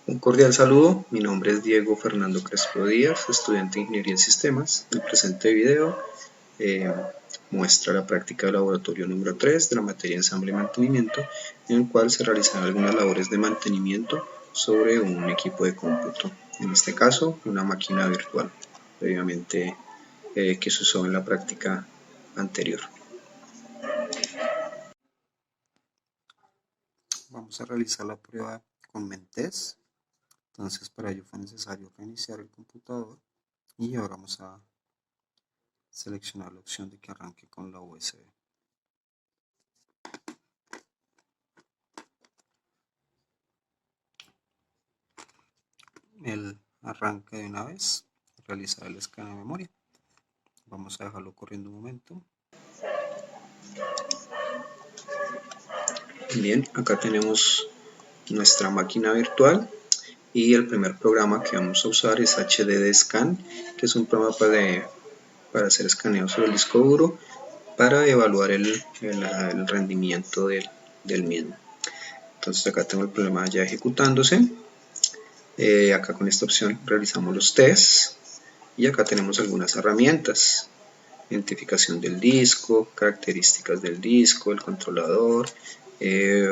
Un cordial saludo, mi nombre es Diego Fernando Crespo Díaz, estudiante de Ingeniería en Sistemas. El presente video muestra la práctica de laboratorio número 3 de la materia ensamble y mantenimiento, en el cual se realizan algunas labores de mantenimiento sobre un equipo de cómputo, en este caso una máquina virtual, previamente que se usó en la práctica anterior. Vamos a realizar la prueba con Mentes. Entonces para ello fue necesario reiniciar el computador y ahora vamos a seleccionar la opción de que arranque con la USB. El arranque de una vez, realizar el escaneo de memoria. Vamos a dejarlo corriendo un momento. Bien, acá tenemos nuestra máquina virtual y el primer programa que vamos a usar es HDD Scan, que es un programa para hacer escaneo sobre el disco duro para evaluar el rendimiento del mismo. Entonces acá tengo el programa ya ejecutándose. Acá con esta opción realizamos los tests y acá tenemos algunas herramientas: identificación del disco, características del disco, el controlador,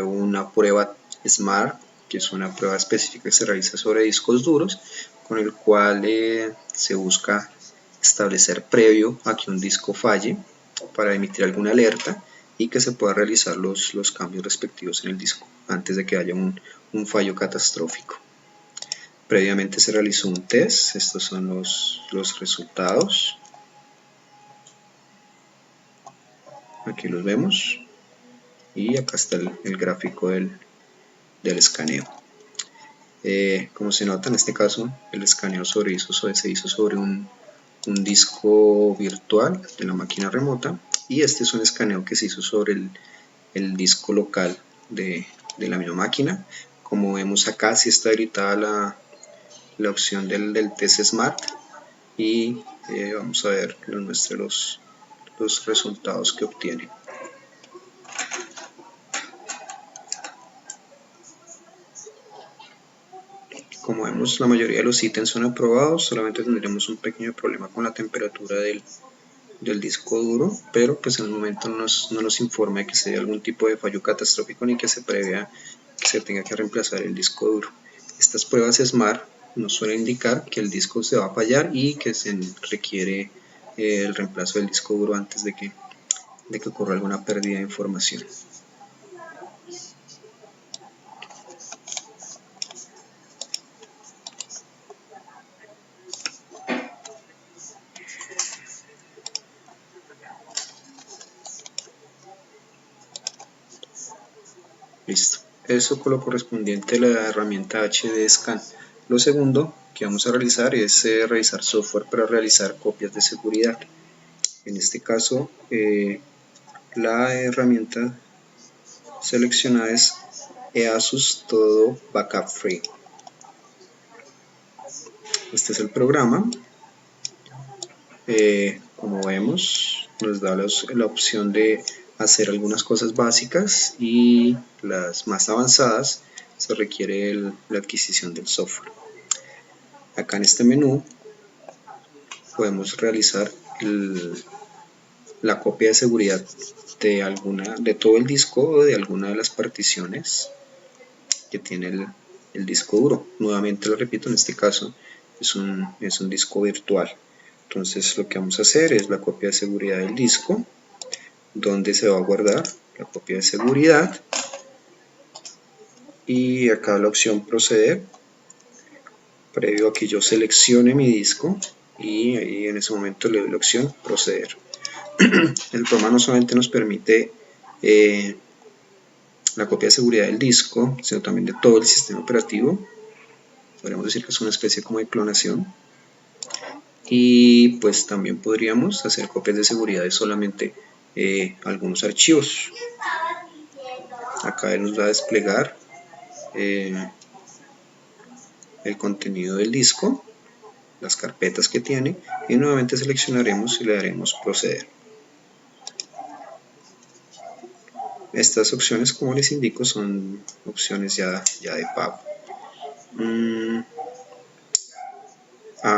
una prueba SMART, que es una prueba específica que se realiza sobre discos duros, con el cual se busca establecer previo a que un disco falle para emitir alguna alerta y que se pueda realizar los cambios respectivos en el disco antes de que haya un fallo catastrófico. Previamente se realizó un test, estos son los resultados. Aquí los vemos y acá está el gráfico del escaneo. Como se nota, en este caso el escaneo se hizo sobre un disco virtual de la máquina remota, y este es un escaneo que se hizo sobre el disco local de la misma máquina. Como vemos acá, sí está habilitada la opción del test SMART, y vamos a ver que nos muestre los resultados que obtiene. Como vemos, la mayoría de los ítems son aprobados, solamente tendremos un pequeño problema con la temperatura del disco duro, pero pues en el momento no nos informa de que se dé algún tipo de fallo catastrófico ni que se prevea que se tenga que reemplazar el disco duro. Estas pruebas SMART nos suelen indicar que el disco se va a fallar y que se requiere el reemplazo del disco duro antes de que ocurra alguna pérdida de información. Listo. Eso con lo correspondiente a la herramienta HDD Scan. Lo segundo que vamos a realizar es realizar software para realizar copias de seguridad. En este caso, la herramienta seleccionada es EASUS Todo Backup Free. Este es el programa. Como vemos, nos da la opción de hacer algunas cosas básicas, y las más avanzadas se requiere la adquisición del software. Acá en este menú podemos realizar la copia de seguridad de todo el disco o de alguna de las particiones que tiene el disco duro. Nuevamente lo repito, en este caso es un disco virtual. Entonces lo que vamos a hacer es la copia de seguridad del disco, donde se va a guardar la copia de seguridad, y acá la opción proceder, previo a que yo seleccione mi disco, y ahí en ese momento le doy la opción proceder. El programa no solamente nos permite la copia de seguridad del disco, sino también de todo el sistema operativo. Podríamos decir que es una especie como de clonación. Y pues también podríamos hacer copias de seguridad de solamente algunos archivos. Acá él nos va a desplegar el contenido del disco. las carpetas que tiene y nuevamente seleccionaremos y le daremos proceder. Estas opciones, como les indico, son opciones ya de pago.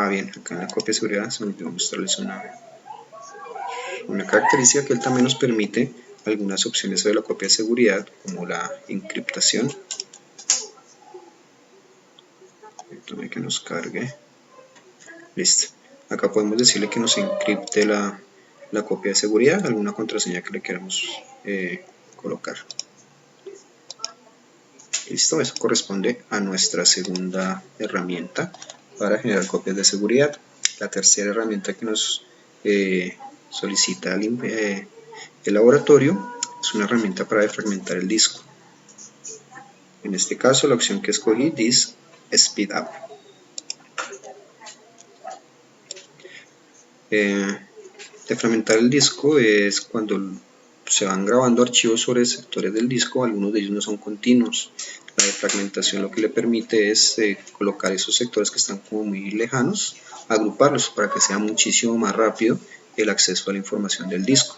Bien, acá en la copia de seguridad se me olvidó mostrarles una característica que él también nos permite algunas opciones sobre la copia de seguridad, como la encriptación. Déjame que nos cargue. Listo. Acá podemos decirle que nos encripte la copia de seguridad, alguna contraseña que le queramos colocar. Listo, eso corresponde a nuestra segunda herramienta para generar copias de seguridad. La tercera herramienta que nos solicita el laboratorio es una herramienta para defragmentar el disco. En este caso, la opción que escogí es Speed Up. Defragmentar el disco es cuando se van grabando archivos sobre sectores del disco, algunos de ellos no son continuos. La defragmentación lo que le permite es colocar esos sectores que están como muy lejanos, agruparlos para que sea muchísimo más rápido el acceso a la información del disco.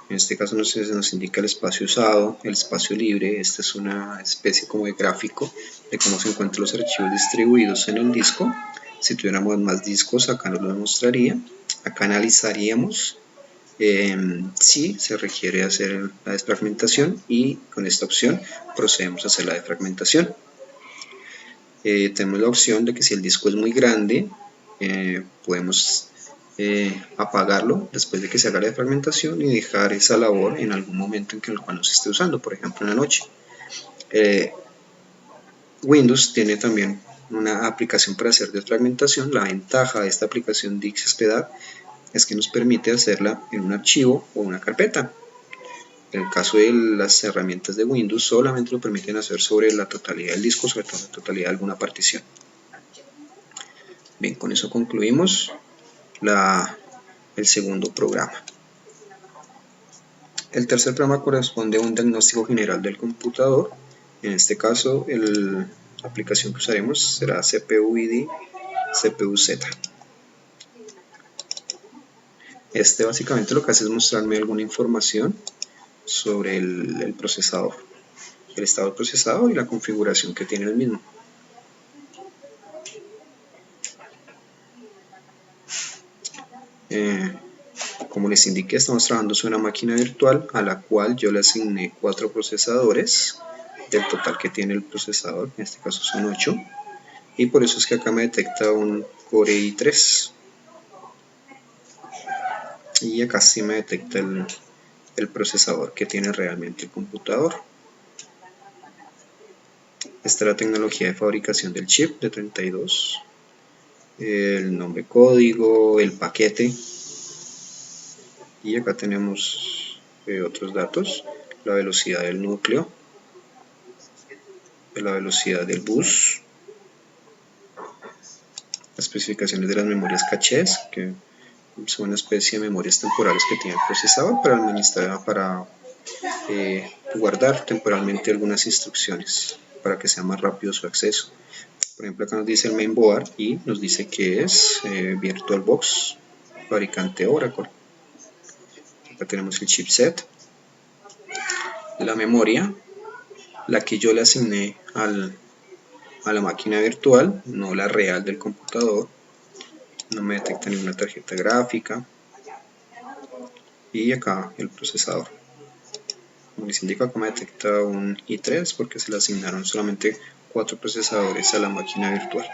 En este caso nos indica el espacio usado, el espacio libre. Esta es una especie como de gráfico de cómo se encuentran los archivos distribuidos en el disco. Si tuviéramos más discos, acá nos lo mostraría. Acá analizaríamos si se requiere hacer la desfragmentación y con esta opción procedemos a hacer la defragmentación. Tenemos la opción de que si el disco es muy grande, podemos apagarlo después de que se haga la defragmentación y dejar esa labor en algún momento en que el cual no se esté usando, por ejemplo en la noche. Windows tiene también una aplicación para hacer desfragmentación. La ventaja de esta aplicación Dix Speed Up es que nos permite hacerla en un archivo o una carpeta. En el caso de las herramientas de Windows solamente lo permiten hacer sobre la totalidad del disco, sobre todo la totalidad de alguna partición. Bien, con eso concluimos el segundo programa. El tercer programa corresponde a un diagnóstico general del computador. En este caso, la aplicación que usaremos será CPU-ID CPU-Z. Este básicamente lo que hace es mostrarme alguna información sobre el procesador, el estado del procesador y la configuración que tiene el mismo. Como les indiqué, estamos trabajando sobre una máquina virtual a la cual yo le asigné 4 procesadores del total que tiene el procesador, en este caso son 8, y por eso es que acá me detecta un Core i3 y acá sí me detecta el procesador que tiene realmente el computador. Esta es la tecnología de fabricación del chip de 32, el nombre código, el paquete, y acá tenemos otros datos, la velocidad del núcleo, la velocidad del bus, las especificaciones de las memorias cachés, que son una especie de memorias temporales que tiene el procesador para administrar, para guardar temporalmente algunas instrucciones para que sea más rápido su acceso. Por ejemplo, acá nos dice el mainboard y nos dice que es VirtualBox, fabricante Oracle. Acá tenemos el chipset, la memoria, la que yo le asigné a la máquina virtual, no la real del computador. No me detecta ninguna tarjeta gráfica. Y acá el procesador. Como les indico, acá me detecta un i3 porque se le asignaron solamente 4 procesadores a la máquina virtual.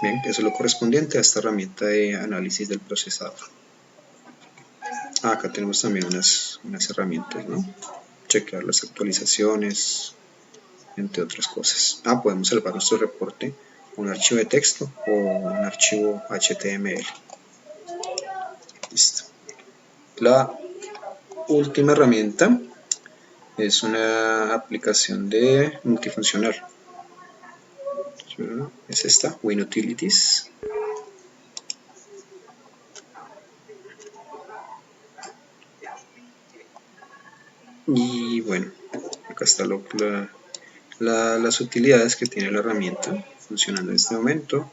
Bien, eso es lo correspondiente a esta herramienta de análisis del procesador. Acá tenemos también unas herramientas, ¿no? Chequear las actualizaciones, entre otras cosas. Podemos salvar nuestro reporte un archivo de texto o un archivo HTML. Listo. La última herramienta es una aplicación de multifuncional. Es esta, WinUtilities. Y bueno, acá está las utilidades que tiene la herramienta funcionando en este momento.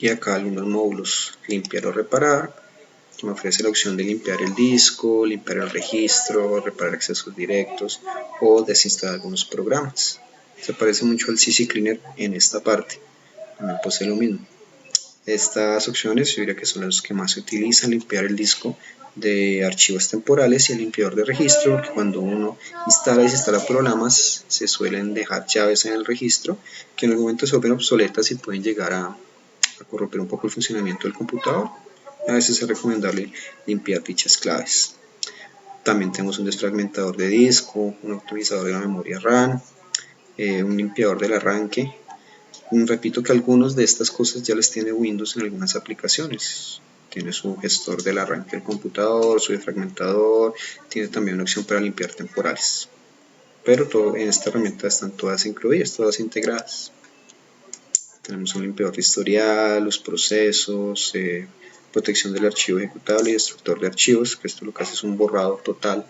y acá algunos módulos, limpiar o reparar, que me ofrece la opción de limpiar el disco, limpiar el registro, reparar accesos directos o desinstalar algunos programas. Se parece mucho al CC Cleaner en esta parte, también posee lo mismo. Estas opciones yo diría que son las que más se utilizan: limpiar el disco de archivos temporales y el limpiador de registro, porque cuando uno instala y desinstala programas se suelen dejar llaves en el registro que en algún momento se vuelven obsoletas y pueden llegar a corromper un poco el funcionamiento del computador. A veces es recomendable limpiar dichas claves. También tenemos un desfragmentador de disco, un optimizador de la memoria RAM, un limpiador del arranque. Repito que algunas de estas cosas ya las tiene Windows en algunas aplicaciones. Tiene su gestor del arranque del computador, su desfragmentador, tiene también una opción para limpiar temporales. Pero todo, en esta herramienta están todas incluidas, todas integradas. Tenemos un limpiador de historial, los procesos, protección del archivo ejecutable y destructor de archivos, que esto lo que hace es un borrado total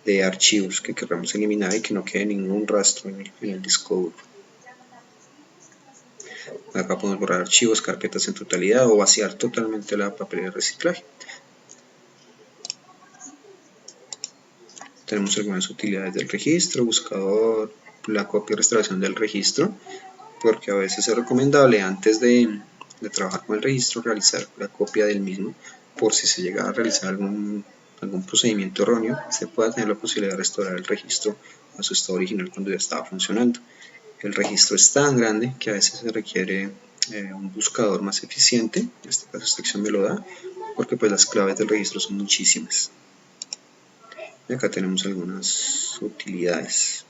de archivos que queramos eliminar y que no quede ningún rastro en el disco duro. Acá podemos borrar archivos, carpetas en totalidad o vaciar totalmente la papelera de reciclaje. Tenemos algunas utilidades del registro, buscador, la copia y restauración del registro, porque a veces es recomendable antes de trabajar con el registro realizar la copia del mismo, por si se llega a realizar algún procedimiento erróneo, se pueda tener la posibilidad de restaurar el registro a su estado original cuando ya estaba funcionando. El registro es tan grande que a veces se requiere un buscador más eficiente, en este caso esta opción me lo da, porque pues las claves del registro son muchísimas. Y acá tenemos algunas utilidades: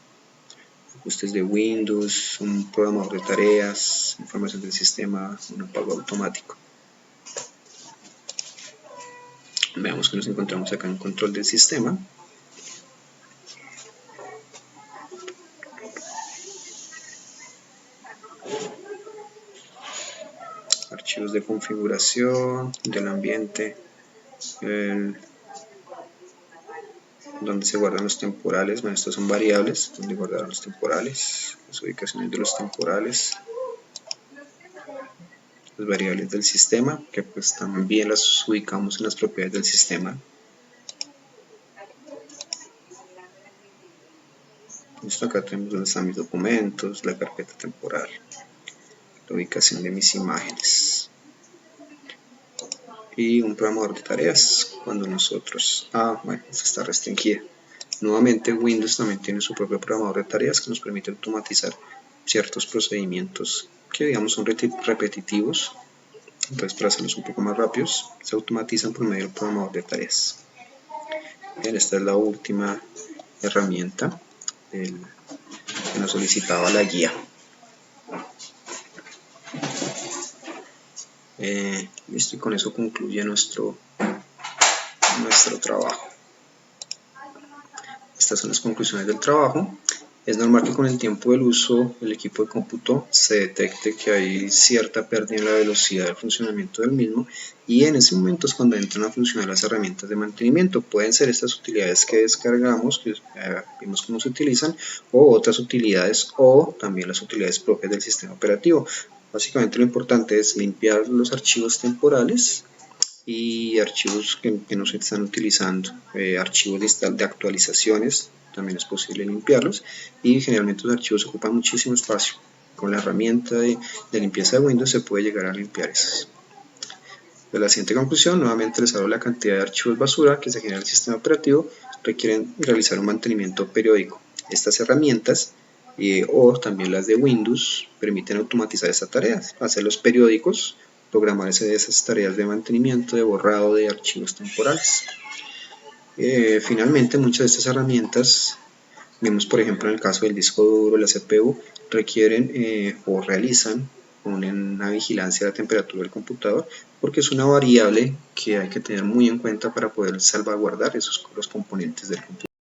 ajustes de Windows, un programador de tareas, información del sistema, un apago automático. Veamos que nos encontramos acá en control del sistema. Archivos de configuración del ambiente, donde se guardan los temporales. Bueno, estos son variables donde guardar los temporales, las ubicaciones de los temporales, las variables del sistema, que pues también las ubicamos en las propiedades del sistema. Listo, acá tenemos donde están mis documentos, la carpeta temporal, la ubicación de mis imágenes y un programador de tareas cuando nosotros, bueno, está restringida. Nuevamente Windows también tiene su propio programador de tareas que nos permite automatizar ciertos procedimientos que digamos son repetitivos. Entonces, para hacerlos un poco más rápidos, se automatizan por medio del programador de tareas. Bien, esta es la última herramienta que nos solicitaba la guía. Listo, y con eso concluye nuestro trabajo. Estas son las conclusiones del trabajo. Es normal que con el tiempo del uso del equipo de cómputo se detecte que hay cierta pérdida en la velocidad del funcionamiento del mismo, y en ese momento es cuando entran a funcionar las herramientas de mantenimiento. Pueden ser estas utilidades que descargamos, que vimos cómo se utilizan, o otras utilidades, o también las utilidades propias del sistema operativo. Básicamente lo importante es limpiar los archivos temporales y archivos que no se están utilizando, archivos de actualizaciones también es posible limpiarlos, y generalmente los archivos ocupan muchísimo espacio. Con la herramienta de limpieza de Windows se puede llegar a limpiar esos. De la siguiente conclusión, nuevamente les hablo de la cantidad de archivos basura que se genera en el sistema operativo, requieren realizar un mantenimiento periódico. Estas herramientas o también las de Windows permiten automatizar estas tareas, hacerlos periódicos, programar esas tareas de mantenimiento, de borrado de archivos temporales. Finalmente, muchas de estas herramientas, vemos por ejemplo en el caso del disco duro, la CPU, requieren o realizan una vigilancia de la temperatura del computador, porque es una variable que hay que tener muy en cuenta para poder salvaguardar los componentes del computador.